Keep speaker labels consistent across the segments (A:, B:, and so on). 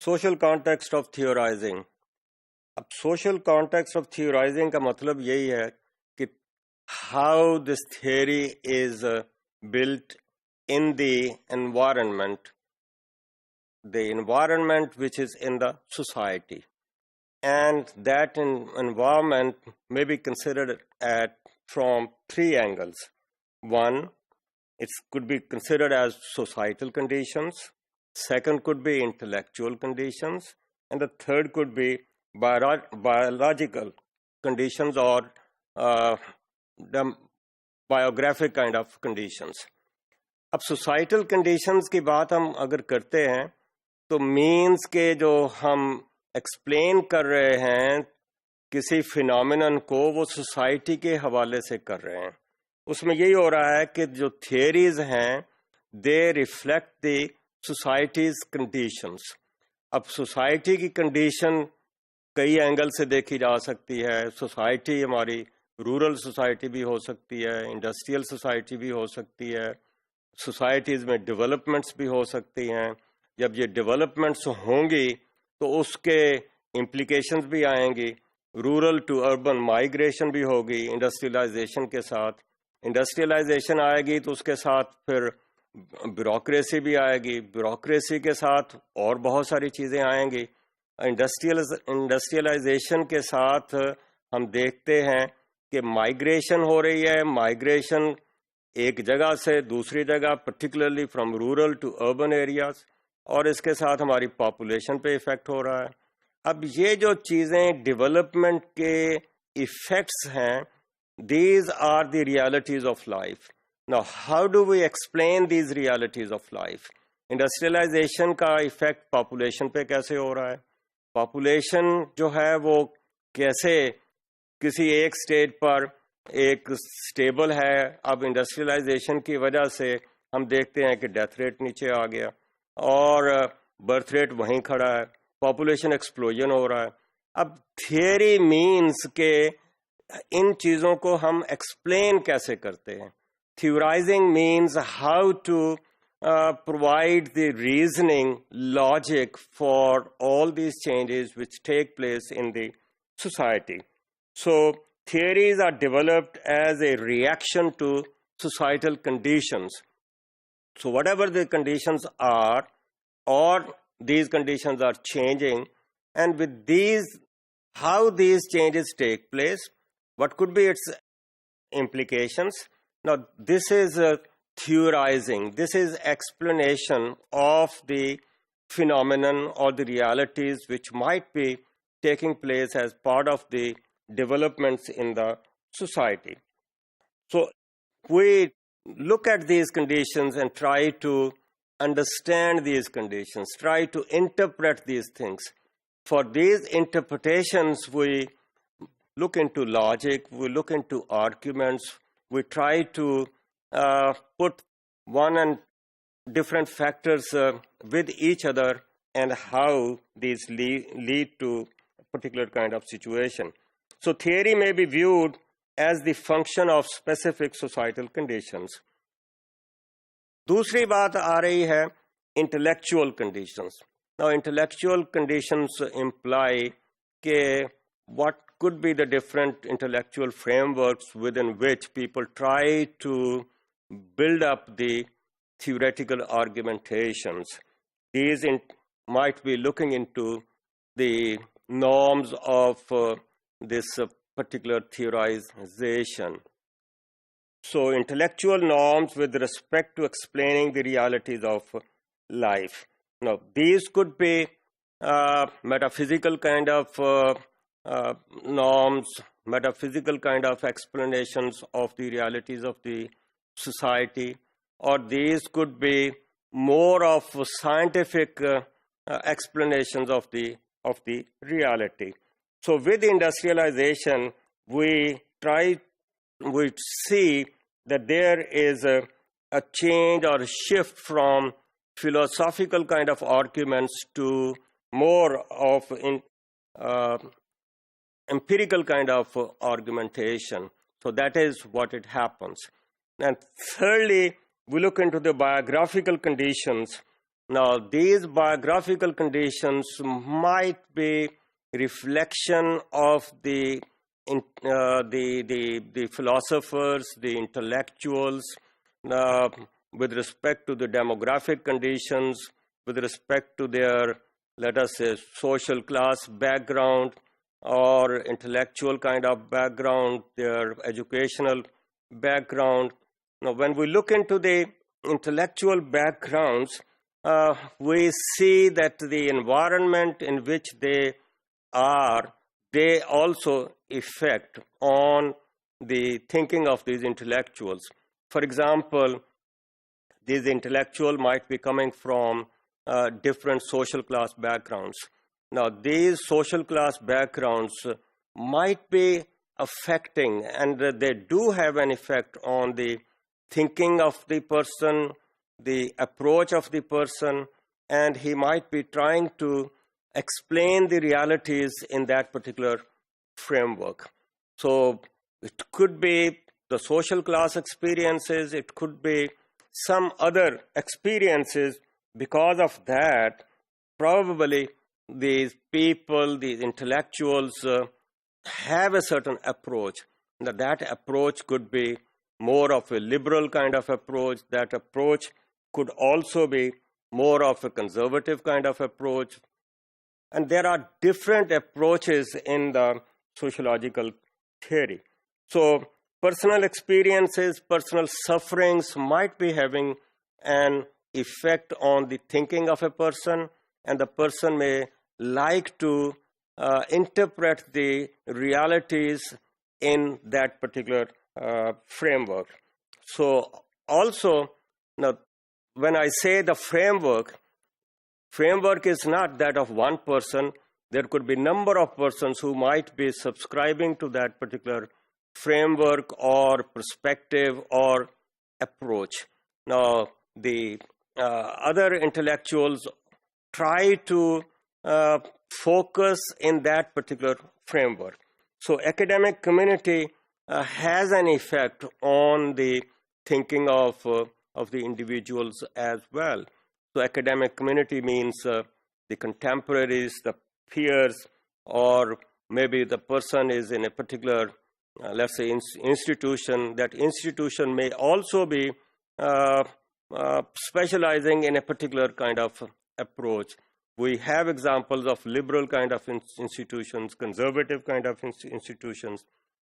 A: Social context of theorizing. अब social context of theorizing का मतलब यही है कि how this theory is built in the environment which is in the society, and that environment may be considered at from three angles. One, it could be considered as societal conditions. Second could be intellectual conditions, and the third could be biological conditions or the biographic kind of conditions. अब societal conditions की बात हम अगर करते हैं तो means के जो हम एक्सप्लेन कर रहे हैं किसी फिनोमिनन को वो सोसाइटी के हवाले से कर रहे हैं। उसमें यही हो रहा है कि जो थियरीज हैं दे रिफ्लेक्ट द सोसाइटीज कंडीशंस। अब सोसाइटी की कंडीशन कई एंगल से देखी जा सकती है। सोसाइटी हमारी रूरल सोसाइटी भी हो सकती है, इंडस्ट्रियल सोसाइटी भी हो सकती है, सोसाइटीज़ में डेवलपमेंट्स भी हो सकती हैं। जब ये डेवलपमेंट्स होंगी तो उसके इम्प्लीकेशंस भी आएंगी। रूरल टू अर्बन माइग्रेशन भी होगी इंडस्ट्रियलाइजेशन के साथ। इंडस्ट्रियलाइजेशन आएगी तो उसके साथ फिर ब्यूरोक्रेसी भी आएगी, ब्यूरोक्रेसी के साथ और बहुत सारी चीज़ें आएंगी। इंडस्ट्रियलाइजेशन के साथ हम देखते हैं कि माइग्रेशन हो रही है। माइग्रेशन एक जगह से दूसरी जगह, particularly from rural to urban areas, और इसके साथ हमारी पॉपुलेशन पे इफेक्ट हो रहा है। अब ये जो चीज़ें डेवलपमेंट के इफेक्ट्स हैं, these are the realities of life. Now how do we explain these realities of life? Industrialisation का इफेक्ट पॉपुलेशन पे कैसे हो रहा है? पॉपुलेशन जो है वो कैसे किसी एक स्टेट पर एक स्टेबल है, अब इंडस्ट्रियलाइजेशन की वजह से हम देखते हैं कि डेथ रेट नीचे आ गया और बर्थ रेट वहीं खड़ा है, पॉपुलेशन एक्सप्लोजन हो रहा है। अब थियरी मीन्स के इन चीज़ों को हम एक्सप्लेन कैसे करते हैं। Theorizing means how to provide the reasoning logic for all these changes which take place in the society. So theories are developed as a reaction to societal conditions. So whatever the conditions are, or these conditions are changing, and with these, how these changes take place, what could be its implications. Now this is theorizing. This is explanation of the phenomenon or the realities which might be taking place as part of the developments in the society. So we look at these conditions and try to understand these conditions, try to interpret these things. For these interpretations, we look into logic, we look into arguments, we try to put one and different factors with each other and how these lead to a particular kind of situation. So theory may be viewed as the function of specific societal conditions. दूसरी बात आ रही है intellectual conditions. Now intellectual conditions imply के what could be the different intellectual frameworks within which people try to build up the theoretical argumentations. These might be looking into the norms of this particular theorization. So intellectual norms with respect to explaining the realities of life. Now these could be metaphysical kind of norms, metaphysical kind of explanations of the realities of the society, or these could be more of scientific explanations of the reality. So with industrialization, we see that there is a change or a shift from philosophical kind of arguments to more of empirical kind of argumentation. So that is what it happens. And thirdly, we look into the biographical conditions Now, these biographical conditions might be reflection of the philosophers, the intellectuals, with respect to the demographic conditions, with respect to their, let us say, social class background or intellectual kind of background, their educational background. Now, when we look into the intellectual backgrounds, we see that the environment in which they are, they also affect on the thinking of these intellectuals. For example, these intellectuals might be coming from different social class backgrounds. Now, these social class backgrounds might be affecting, and they do have an effect on the thinking of the person, the approach of the person, and he might be trying to explain the realities in that particular framework. So it could be the social class experiences, it could be some other experiences. Because of that, probably these people, these intellectuals have a certain approach. Now, that approach could be more of a liberal kind of approach. That approach could also be more of a conservative kind of approach. And there are different approaches in the sociological theory. So personal experiences, personal sufferings might be having an effect on the thinking of a person, and the person may like to interpret the realities in that particular framework. So also, now, when I say the framework is not that of one person. There could be a number of persons who might be subscribing to that particular framework or perspective or approach. Now, the other intellectuals try to focus in that particular framework. So academic community has an effect on the thinking of the individuals as well. So academic community means the contemporaries, the peers, or maybe the person is in a particular, let's say, institution. That institution may also be specializing in a particular kind of approach. We have examples of liberal kind of institutions, conservative kind of institutions,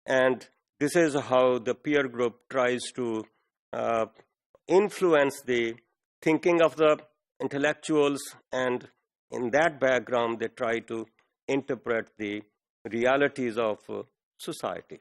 A: and this is how the peer group tries to influence the thinking of the intellectuals, and in that background they try to interpret the realities of society.